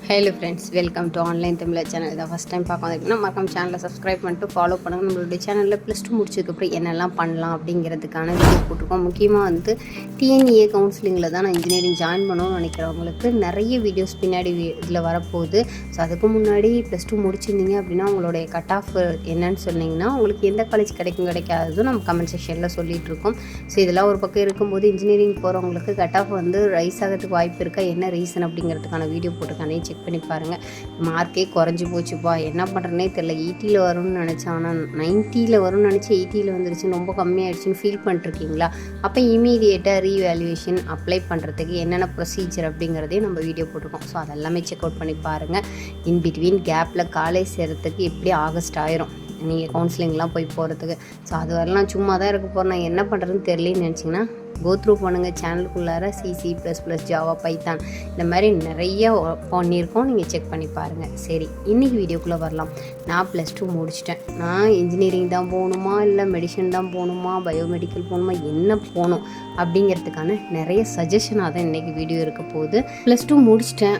Hello friends, welcome to online Tamil channel. இதை first time பார்க்க வந்திருக்கீங்கன்னா மறக்காம சேனலை சப்ஸ்கிரைப் பண்ணிட்டு ஃபாலோ பண்ணுங்கள். நம்மளுடைய சேனலில் +2 முடிச்சதுக்கப்புறம் என்னெல்லாம் பண்ணலாம் அப்படிங்கிறதுக்கான வீடியோ போட்டிருக்கோம். முக்கியமாக வந்து டிஎன்இஏ கவுன்சிலிங்கில் தான் நான் இன்ஜினியரிங் ஜாயின் பண்ணணும்னு நினைக்கிறவங்களுக்கு நிறைய வீடியோஸ் பின்னாடி இதில் வரப்போகுது. ஸோ அதுக்கு முன்னாடி +2 முடிச்சிருந்தீங்க அப்படின்னா உங்களுடைய கட் ஆஃப் என்னன்னு சொன்னீங்கன்னா உங்களுக்கு எந்த காலேஜ் கிடைக்காததும் நம்ம கமெண்ட் செக்ஷனில் சொல்லிகிட்டு இருக்கோம். ஸோ இதெல்லாம் ஒரு பக்கம் இருக்கும்போது இன்ஜினியரிங் போகிறவங்களுக்கு கட் ஆஃப் வந்து ரைஸ் ஆகிறதுக்கு வாய்ப்பு இருக்கா, என்ன ரீசன் அப்படிங்கிறதுக்கான வீடியோ போட்டிருக்கானே செக் பண்ணி பாருங்கள். மார்க்கே குறைஞ்சி போச்சுப்பா, என்ன பண்ணுறேனே தெரியல. 80 வரும்னு நினச்சேன், ஆனால் 90 வரும்னு நினச்சி 80 வந்துருச்சு, ரொம்ப கம்மியாகிடுச்சின்னு ஃபீல் பண்ணிட்டுருக்கீங்களா? அப்போ இமீடியேட்டாக ரீவேல்யூவேஷன் அப்ளை பண்ணுறதுக்கு என்னென்ன ப்ரொசீஜர் அப்படிங்கிறதையும் நம்ம வீடியோ போட்டிருக்கோம். ஸோ அதெல்லாமே செக் அவுட் பண்ணி பாருங்கள். இன் பிட்வீன் கேப்பில் காலேஜ் சேர்கிறதுக்கு எப்படி ஆகஸ்ட் ஆயிரும் நீங்கள் கவுன்சிலிங்லாம் போய் போகிறதுக்கு. ஸோ அது வரலாம் சும்மா தான் இருக்க போகிறேன், நான் என்ன பண்ணுறதுன்னு தெரியலன்னு நினச்சிங்கன்னா கோ த்ரூ பண்ணுங்கள். சேனலுக்குள்ளார C++, ஜாவா, பைத்தான் இந்த மாதிரி நிறைய பண்ணியிருக்கோம், நீங்கள் செக் பண்ணி பாருங்கள். சரி, இன்றைக்கி வீடியோக்குள்ளே வரலாம். நான் +2 முடிச்சிட்டேன். நான் இன்ஜினியரிங் தான் போகணுமா, இல்லை மெடிசன் தான் போகணுமா, பயோமெடிக்கல் போகணுமா, என்ன போகணும் அப்படிங்கிறதுக்கான நிறைய சஜஷனாக தான் இன்றைக்கி வீடியோ இருக்க போகுது. +2 முடிச்சிட்டேன்,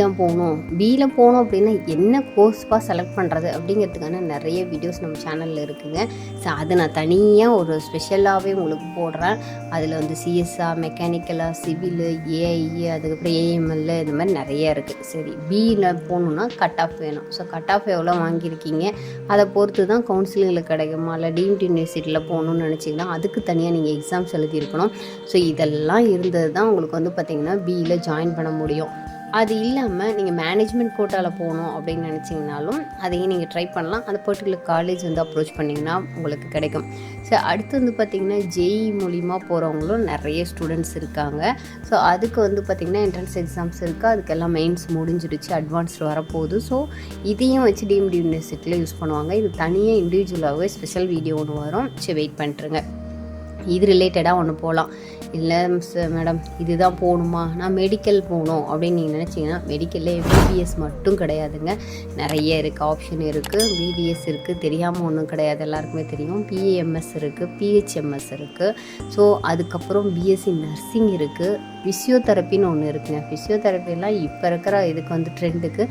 தான் போகணும். பியில் போகணும் அப்படின்னா என்ன கோர்ஸ்பாக செலக்ட் பண்ணுறது அப்படிங்கிறதுக்கான நிறைய வீடியோஸ் நம்ம சேனலில் இருக்குதுங்க. ஸோ அதை நான் தனியாக ஒரு ஸ்பெஷலாகவே உங்களுக்கு போடுறேன். அதில் வந்து சிஎஸ்ஆ, மெக்கானிக்கலா, சிவிலு, ஏஐ, அதுக்கப்புறம் ஏஎம்எல், இந்த மாதிரி நிறைய இருக்குது. சரி, பியில் போகணுன்னா கட் ஆஃப் வேணும். ஸோ கட் ஆஃப் எவ்வளோ வாங்கியிருக்கீங்க அதை பொறுத்து தான் கவுன்சிலிங்கில் கிடைக்குமா, இல்லை டீம்டு யூனிவர்சிட்டியில் போகணுன்னு நினச்சிங்கன்னா அதுக்கு தனியாக நீங்கள் எக்ஸாம்ஸ் எழுதியிருக்கணும். ஸோ இதெல்லாம் இருந்தது தான் உங்களுக்கு வந்து பார்த்திங்கன்னா பியில் ஜாயின் பண்ண முடியும். அது இல்லாமல் நீங்கள் மேனேஜ்மெண்ட் கோட்டாவில் போகணும் அப்படின்னு நினச்சிங்கனாலும் அதையும் நீங்கள் ட்ரை பண்ணலாம். அந்த பர்டிகுலர் காலேஜ் வந்து அப்ரோச் பண்ணிங்கன்னா உங்களுக்கு கிடைக்கும். ஸோ அடுத்து வந்து பார்த்திங்கன்னா ஜேஇ மூலிமா போகிறவங்களும் நிறைய ஸ்டூடெண்ட்ஸ் இருக்காங்க. ஸோ அதுக்கு வந்து பார்த்திங்கன்னா என்ட்ரன்ஸ் எக்ஸாம்ஸ் இருக்குது, அதுக்கெல்லாம் மெயின்ஸ் முடிஞ்சிடுச்சு, அட்வான்ஸ்டு வரப்போகுது. ஸோ இதையும் வச்சு டீம்டு யூனிவர்சிட்டியில் யூஸ் பண்ணுவாங்க. இது தனியாக இண்டிவிஜுவலாகவே ஸ்பெஷல் வீடியோ ஒன்று வரும். சரி, வெயிட் பண்ணிட்டுருங்க. இது ரிலேட்டடாக ஒன்று போகலாம். இல்லை மேடம் இதுதான் போகணுமா, நான் மெடிக்கல் போகணும் அப்படின்னு நீங்கள் நினச்சிங்கன்னா மெடிக்கலில் எம்பிபிஎஸ் மட்டும் கிடையாதுங்க, நிறைய இருக்குது, ஆப்ஷன் இருக்குது. பிடிஎஸ் இருக்குது, தெரியாமல் ஒன்றும் கிடையாது, எல்லாருக்குமே தெரியும். பிஏஎம்எஸ் இருக்குது, பிஹெச்எம்எஸ் இருக்குது. ஸோ அதுக்கப்புறம் பிஎஸ்சி நர்சிங் இருக்குது, ஃபிசியோதெரப்பின்னு ஒன்று இருக்குங்க. ஃபிசியோதெரப்பிலாம் இப்போ இருக்கிற இதுக்கு வந்து ட்ரெண்டுக்கு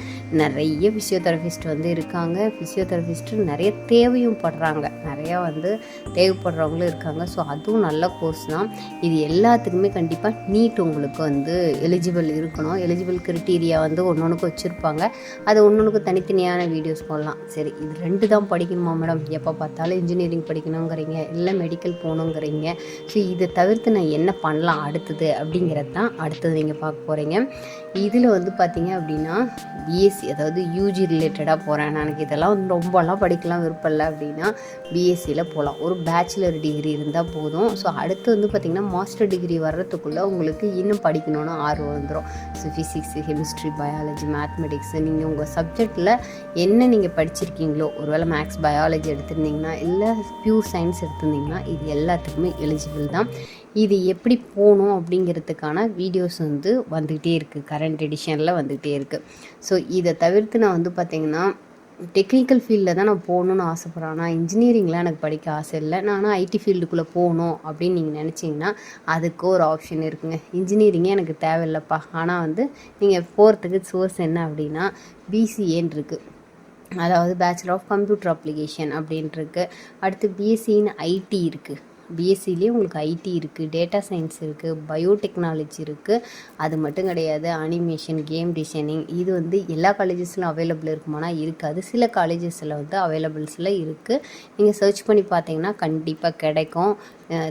நிறைய ஃபிசியோதெரபிஸ்ட் வந்து இருக்காங்க. ஃபிசியோதெரபிஸ்ட்டு நிறைய தேவையும் படுறாங்க, நிறையா வந்து தேவைப்படுறவங்களும் இருக்காங்க. ஸோ அதுவும் நல்ல கோர்ஸ் தான். இது எல்லாத்துக்குமே கண்டிப்பாக நீட் உங்களுக்கு வந்து எலிஜிபிள் இருக்கணும். எலிஜிபிள் கிரிட்டீரியா வந்து ஒன்றொன்றுக்கு வச்சுருப்பாங்க, அது ஒன்றொன்றுக்கு தனித்தனியான வீடியோஸ் போடலாம். சரி, இது 2 தான் படிக்கணுமா மேடம், எப்போ பார்த்தாலும் இன்ஜினியரிங் படிக்கணுங்கிறீங்க, இல்லை மெடிக்கல் போகணுங்கிறீங்க. ஸோ இதை தவிர்த்து நான் என்ன பண்ணலாம் அடுத்தது அப்படிங்கிறது தான் அடுத்தது நீங்கள் பார்க்க போகிறீங்க. இதில் வந்து பார்த்திங்க அப்படின்னா பிஎஸ்சி, அதாவது யூஜி ரிலேட்டடாக போகிறேன், எனக்கு இதெல்லாம் வந்து ரொம்பலாம் படிக்கலாம் விருப்பம் இல்லை அப்படின்னா பிஎஸ்சியில் போகலாம். ஒரு பேச்சுலர் டிகிரி இருந்தால் போதும். ஸோ அடுத்து வந்து பார்த்திங்கன்னா மாஸ்டர் டிகிரி வர்றதுக்குள்ளே உங்களுக்கு இன்னும் படிக்கணும்னு ஆர்வம் வந்துடும். ஸோ ஃபிசிக்ஸு, கெமிஸ்ட்ரி, பயாலஜி, மேத்மெட்டிக்ஸு, நீங்கள் உங்கள் சப்ஜெக்டில் என்ன நீங்கள் படிச்சிருக்கீங்களோ, ஒருவேளை மேக்ஸ், பயாலஜி எடுத்திருந்தீங்கன்னா, இல்லை பியூர் சயின்ஸ் எடுத்திருந்தீங்கன்னா இது எல்லாத்துக்குமே எலிஜிபிள் தான். இது எப்படி போகணும் அப்படிங்கிறதுக்கான வீடியோஸ் வந்து வந்துக்கிட்டே இருக்குது, கரண்ட் எடிஷனில் வந்துக்கிட்டே இருக்குது. ஸோ இதை தவிர்த்து நான் வந்து பார்த்திங்கன்னா டெக்னிக்கல் ஃபீல்டில் தான் நான் போகணுன்னு ஆசைப்பட்றேன். ஆனால் இன்ஜினியரிங்லாம் எனக்கு படிக்க ஆசை இல்லை, நான் ஐடி ஃபீல்டுக்குள்ளே போகணும் அப்படின்னு நீங்கள் நினச்சிங்கன்னா அதுக்கு ஒரு ஆப்ஷன் இருக்குங்க. இன்ஜினியரிங்கே எனக்கு தேவையில்லைப்பா, ஆனால் வந்து நீங்கள் போகிறதுக்கு சோர்ஸ் என்ன அப்படின்னா பிசிஏன்னு இருக்குது, அதாவது பேச்சுலர் ஆஃப் கம்ப்யூட்டர் அப்ளிகேஷன் அப்படின்ட்டுருக்கு. அடுத்து பிஎஸ்சின்னு ஐடி இருக்குது, பிஎஸ்சிலே உங்களுக்கு ஐடி இருக்குது, டேட்டா சயின்ஸ் இருக்குது, பயோடெக்னாலஜி இருக்குது. அது மட்டும் கிடையாது, அனிமேஷன், கேம் டிசைனிங், இது வந்து எல்லா காலேஜஸ்லையும் அவைலபிள் இருக்குமானா இருக்காது, சில காலேஜஸில் வந்து அவைலபிள்ஸில் இருக்குது. நீங்கள் சர்ச் பண்ணி பார்த்தீங்கன்னா கண்டிப்பாக கிடைக்கும்.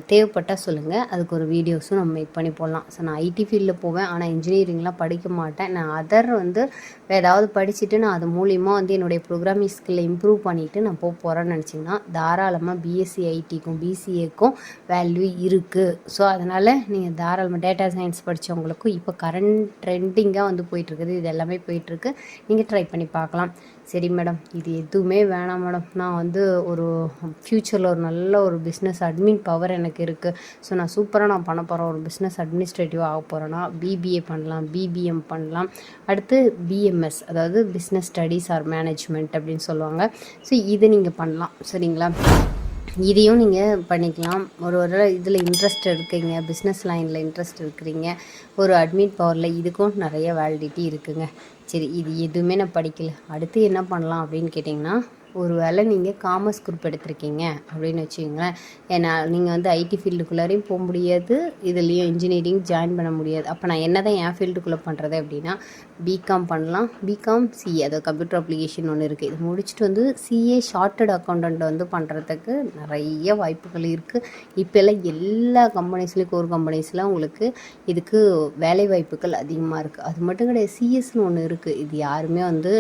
தேவைப்பட்டால் சொல்லுங்கள், அதுக்கு ஒரு வீடியோஸும் நம்ம மேக் பண்ணி போடலாம். ஸோ நான் ஐடி ஃபீல்டில் போவேன், ஆனால் இன்ஜினியரிங்லாம் படிக்க மாட்டேன். நான் அதர் வந்து ஏதாவது படிச்சுட்டு நான் அது மூலிமா வந்து என்னுடைய ப்ரோக்ராமிங் ஸ்கில்லை இம்ப்ரூவ் பண்ணிவிட்டு நான் போகிறேன்னு நினச்சிங்கன்னா தாராளமாக பிஎஸ்சி ஐடிக்கும் பிசிஏக்கும் வேல்யூ இருக்குது. ஸோ அதனால் நீங்கள் தாராளமாக டேட்டா சயின்ஸ் படித்தவங்களுக்கும் இப்போ கரண்ட் ட்ரெண்டிங்காக வந்து போயிட்டுருக்குது, இது எல்லாமே போயிட்டுருக்கு, நீங்கள் ட்ரை பண்ணி பார்க்கலாம். சரி மேடம், இது எதுவுமே வேணாம் மேடம், நான் வந்து ஒரு ஃப்யூச்சரில் ஒரு நல்ல ஒரு பிஸ்னஸ் அட்மின் பவர் எனக்கு இருக்குது, ஸோ நான் சூப்பராக நான் பண்ண போகிறேன், ஒரு பிஸ்னஸ் அட்மினிஸ்ட்ரேட்டிவ் ஆக போகிறேன்னா பிபிஏ பண்ணலாம், பிபிஎம் பண்ணலாம், அடுத்து பிஎம்எஸ், அதாவது பிஸ்னஸ் ஸ்டடீஸ் ஆர் மேனேஜ்மெண்ட் அப்படின்னு சொல்லுவாங்க. ஸோ இதை நீங்கள் பண்ணலாம். சரிங்களா? இதையும் நீங்கள் பண்ணிக்கலாம். ஒரு இதில் இன்ட்ரெஸ்ட் இருக்கீங்க, பிஸ்னஸ் லைனில் இன்ட்ரெஸ்ட் இருக்கிறீங்க, ஒரு அட்மிட் பவரில், இதுக்கும் நிறைய வேலிடிட்டி இருக்குங்க. சரி, இது எதுவுமே நான் படிக்கல, அடுத்து என்ன பண்ணலாம் அப்படின்னு கேட்டிங்கன்னா, ஒரு வேளை நீங்கள் காமர்ஸ் குரூப் எடுத்திருக்கீங்க அப்படின்னு வச்சுக்கோங்களேன். ஏன்னா நீங்கள் வந்து ஐடி ஃபீல்டுக்குள்ளாரையும் போக முடியாது, இதுலேயும் இன்ஜினியரிங் ஜாயின் பண்ண முடியாது. அப்போ நான் என்ன தான் என் ஃபீல்டுக்குள்ளே பண்ணுறது அப்படின்னா, பிகாம் பண்ணலாம். பிகாம் சிஏ, அதாவது கம்ப்யூட்டர் அப்ளிகேஷன் ஒன்று இருக்குது. இது முடிச்சுட்டு வந்து சிஏ சார்ட்டர்ட் அக்கௌண்டண்ட் வந்து பண்ணுறதுக்கு நிறைய வாய்ப்புகள் இருக்குது. இப்போல்லாம் எல்லா கம்பெனிஸ்லேயும், கோர் கம்பெனிஸில் உங்களுக்கு இதுக்கு வேலை வாய்ப்புகள் அதிகமாக இருக்குது. அது மட்டும் கிடையாது, சிஎஸ்னு ஒன்று இருக்குது. இது யாருமே வந்து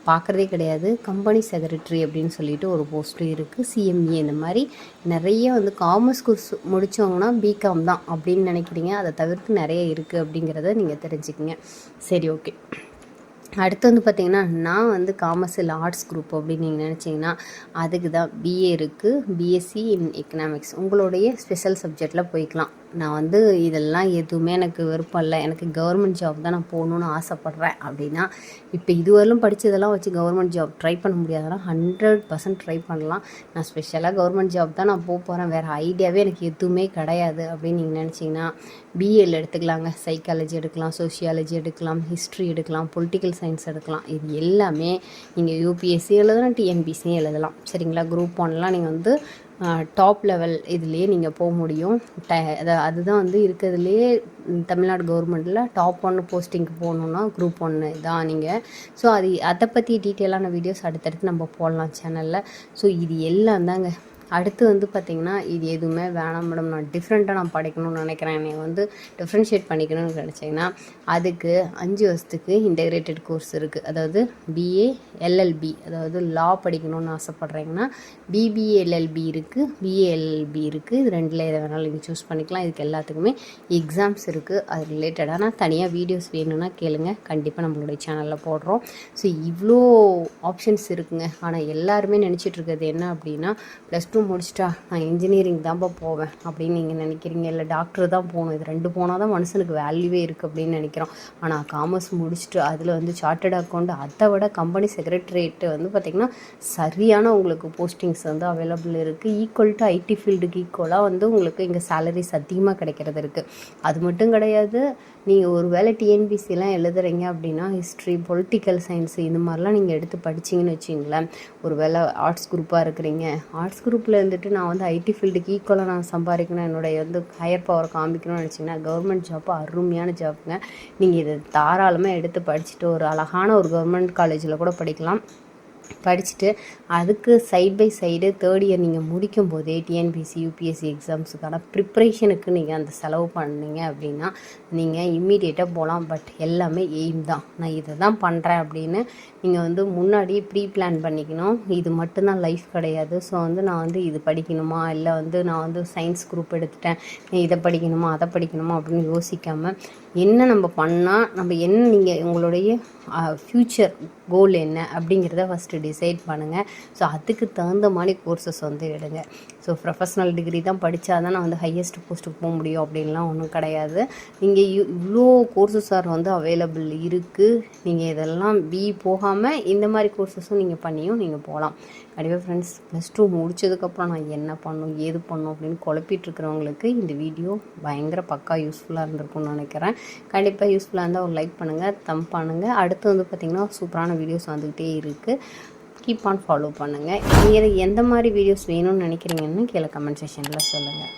பார்க்குறதே கிடையாது. கம்பெனி செக்ரட்டரி அப்படின்னு சொல்லிட்டு ஒரு போஸ்ட்டும் இருக்குது. சிஎம்ஏ, இந்த மாதிரி நிறைய வந்து காமர்ஸ் கோர்ஸ் முடித்தவங்கன்னா பிகாம் தான் அப்படின்னு நினைக்கிறீங்க. அதை தவிர்த்து நிறைய இருக்குது அப்படிங்கிறத நீங்கள் தெரிஞ்சுக்கிங்க. சரி, ஓகே. அடுத்து வந்து பார்த்திங்கன்னா, நான் வந்து காமர்ஸ் இல்லை ஆர்ட்ஸ் குரூப் அப்படின்னு நீங்கள் நினச்சிங்கன்னா, அதுக்கு தான் பிஏ இருக்குது, பிஎஸ்சி இன் எக்கனாமிக்ஸ். உங்களுடைய ஸ்பெஷல் சப்ஜெக்டில் போய்க்கலாம். நான் வந்து இதெல்லாம் எதுவுமே எனக்கு விருப்பம் இல்லை, எனக்கு கவர்மெண்ட் ஜாப் தான் நான் போகணுன்னு ஆசைப்பட்றேன் அப்படின்னா, இப்போ இதுவரையிலும் படித்ததெல்லாம் வச்சு கவர்மெண்ட் ஜாப் ட்ரை பண்ண முடியாதுன்னா 100% ட்ரை பண்ணலாம். நான் ஸ்பெஷலாக கவர்மெண்ட் ஜாப் தான் நான் போகிறேன், வேறு ஐடியாவே எனக்கு எதுவுமே கிடையாது அப்படின்னு நீங்கள் நினச்சிங்கன்னா, பிஏல எடுத்துக்கலாங்க. சைக்காலஜி எடுக்கலாம், சோஷியாலஜி எடுக்கலாம், ஹிஸ்ட்ரி எடுக்கலாம், பொலிட்டிக்கல் சயின்ஸ் எடுக்கலாம். இது எல்லாமே நீங்கள் யூபிஎஸ்சி எழுதலாம், டிஎன்பிசியும் எழுதலாம். சரிங்களா? குரூப் 1லாம் நீங்கள் வந்து டாப் லெவல் இதுலேயே நீங்கள் போக முடியும். அதுதான் வந்து இருக்கிறதுலையே தமிழ்நாடு கவர்மெண்ட்டில் டாப் 1 போஸ்டிங்க்கு போகணுன்னா குரூப் 1 தான் நீங்கள். ஸோ அதை பற்றி டீட்டெயிலான வீடியோஸ் அடுத்தடுத்து நம்ம போடலாம் சேனலில். ஸோ இது எல்லாம் தாங்க. அடுத்து வந்து பார்த்திங்கன்னா, இது எதுவுமே வேணாம் மேடம், நான் டிஃப்ரெண்ட்டாக நான் படிக்கணும்னு நினைக்கிறேன், என்னை வந்து டிஃப்ரென்ஷியேட் பண்ணிக்கணும்னு நினச்சிங்கன்னா, அதுக்கு 5 வருஷத்துக்கு இன்டெகிரேட்டட் கோர்ஸ் இருக்குது. அதாவது பிஏ எல்எல்பி, அதாவது லா படிக்கணும்னு ஆசைப்பட்றீங்கன்னா பிபிஏ எல்எல்பி இருக்குது, பிஏ எல்எல்பி இருக்குது. இது ரெண்டில் எதை வேணாலும் நீங்கள் சூஸ் பண்ணிக்கலாம். இதுக்கு எல்லாத்துக்குமே எக்ஸாம்ஸ் இருக்குது. அது ரிலேட்டடான தனியாக வீடியோஸ் வேணும்னா கேளுங்க, கண்டிப்பாக நம்மளுடைய சேனலில் போடுறோம். ஸோ இவ்வளோ ஆப்ஷன்ஸ் இருக்குங்க. ஆனால் எல்லாருமே நினச்சிட்டு இருக்கிறது என்ன அப்படின்னா, +2 முடிச்சிட்டா நான் இன்ஜினியரிங் தான்ப்பா போவேன் அப்படின்னு நீங்கள் நினைக்கிறீங்க, இல்லை டாக்டர் தான் போகணும், இது 2 போனால் தான் மனுஷனுக்கு வேல்யூவே இருக்குது அப்படின்னு நினைக்கிறோம். ஆனால் காமர்ஸ் முடிச்சுட்டு அதில் வந்து சார்ட்டர்ட் அக்கௌண்ட், அதை விட கம்பெனி செக்ரட்டரியேட்டு வந்து பார்த்திங்கன்னா சரியான உங்களுக்கு போஸ்டிங்ஸ் வந்து அவைலபிள் இருக்குது. ஈக்குவல் டு ஐடி ஃபீல்டுக்கு ஈக்குவலாக வந்து உங்களுக்கு இங்கே சேலரிஸ் அதிகமாக கிடைக்கிறது இருக்குது. அது மட்டும் கிடையாது, நீங்கள் ஒரு வேளை டிஎன்பிசிலாம் எழுதுறீங்க அப்படின்னா ஹிஸ்ட்ரி, பொலிட்டிக்கல் சயின்ஸு இந்த மாதிரிலாம் நீங்கள் எடுத்து படிச்சிங்கன்னு வச்சிங்களேன், ஒரு வேளை ஆர்ட்ஸ் குரூப்பாக இருக்கிறீங்க, ஆர்ட்ஸ் குரூப்பில் இருந்துட்டு நான் வந்து ஐடி ஃபீல்டுக்கு ஈக்குவலாக நான் சம்பாதிக்கணும், என்னுடைய வந்து ஹையர் பவர் காமிக்கணும்னு நினச்சிங்கன்னா கவர்மெண்ட் ஜாப்பு அருமையான ஜாப்புங்க. நீங்கள் இதை தாராளமாக எடுத்து படிச்சுட்டு ஒரு அழகான ஒரு கவர்மெண்ட் காலேஜில் கூட படிக்கலாம். படிச்சுட்டு அதுக்கு side by side 3rd year நீங்கள் முடிக்கும் போதே டிஎன்பிசி, யூபிஎஸ்சி எக்ஸாம்ஸுக்கான ப்ரிப்ரேஷனுக்கு நீங்கள் அந்த செலவு பண்ணீங்க அப்படின்னா நீங்கள் இம்மீடியட்டாக போகலாம். பட் எல்லாமே எய்ம் தான், நான் இதை தான் பண்ணுறேன் அப்படின்னு நீங்கள் வந்து முன்னாடி ப்ரீ பிளான் பண்ணிக்கணும். இது மட்டும்தான் லைஃப் கிடையாது. ஸோ வந்து நான் வந்து இது படிக்கணுமா, இல்லை வந்து நான் வந்து சயின்ஸ் குரூப் எடுத்துட்டேன், இதை படிக்கணுமா அதை படிக்கணுமா அப்படின்னு யோசிக்காமல் என்ன நம்ம பண்ணால் நம்ம என்ன, நீங்கள் உங்களுடைய ஃப்யூச்சர் கோல் என்ன அப்படிங்கிறத ஃபஸ்ட்டு டிசைட் பண்ணுங்கள். ஸோ அதுக்கு தகுந்த மாதிரி கோர்சஸ் வந்து எடுங்க. ஸோ ப்ரொஃபஷ்னல் டிகிரி தான் படித்தா தான் நான் வந்து ஹையஸ்ட் போஸ்ட்டுக்கு போக முடியும் அப்படின்லாம் ஒன்றும் கிடையாது. நீங்கள் இவ்வளோ கோர்சஸ் வந்து அவைலபிள் இருக்குது. நீங்கள் இதெல்லாம் போகாமல் இந்த மாதிரி கோர்சஸும் நீங்கள் பண்ணியும் நீங்கள் போகலாம். கண்டிப்பாக ஃப்ரெண்ட்ஸ், +2 முடித்ததுக்கப்புறம் நான் என்ன பண்ணணும் ஏது பண்ணணும் அப்படின்னு குழப்பிட்டுருக்கிறவங்களுக்கு இந்த வீடியோ பயங்கர பக்கா யூஸ்ஃபுல்லாக இருந்திருக்கும்னு நினைக்கிறேன். கண்டிப்பாக யூஸ்ஃபுல்லாக இருந்தால் ஒரு லைக் பண்ணுங்கள், தம்ப் பண்ணுங்கள். அடுத்து வந்து பார்த்திங்கன்னா சூப்பரான வீடியோஸ் வந்துக்கிட்டே இருக்குது. கீப் ஆன் ஃபாலோ பண்ணுங்கள். நீங்கள் எந்த மாதிரி வீடியோஸ் வேணும்னு நினைக்கிறீங்கன்னு கீழே கமெண்ட் செக்ஷனில் சொல்லுங்கள்.